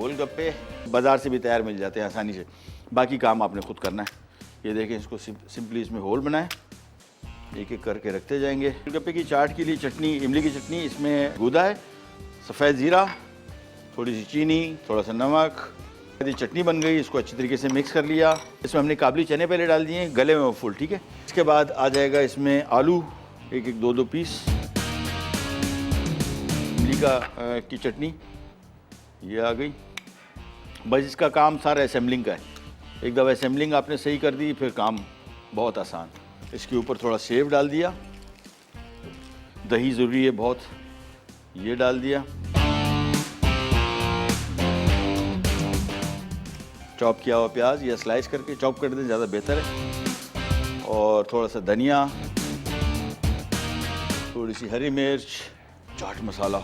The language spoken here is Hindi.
गोलगप्पे बाज़ार से भी तैयार मिल जाते हैं आसानी से, बाकी काम आपने खुद करना है। ये देखें, इसको सिंपली इसमें होल बनाएं, एक एक करके रखते जाएंगे। गोलगप्पे की चाट के लिए चटनी, इमली की चटनी, इसमें गूदा है, सफ़ेद ज़ीरा, थोड़ी सी चीनी, थोड़ा सा नमक। यदि चटनी बन गई, इसको अच्छी तरीके से मिक्स कर लिया। इसमें हमने काबली चने पहले डाल दिए, गले में फुल, ठीक है। इसके बाद आ जाएगा इसमें आलू, एक एक दो पीस, इमली की चटनी, ये आ गई। बस इसका काम सारा असेंबलिंग का है। एक दफ़ा असेंबलिंग आपने सही कर दी, फिर काम बहुत आसान। इसके ऊपर थोड़ा सेव डाल दिया, दही ज़रूरी है बहुत, ये डाल दिया, चॉप किया हुआ प्याज या स्लाइस करके चॉप कर दें, ज़्यादा बेहतर है। और थोड़ा सा धनिया, थोड़ी सी हरी मिर्च, चाट मसाला।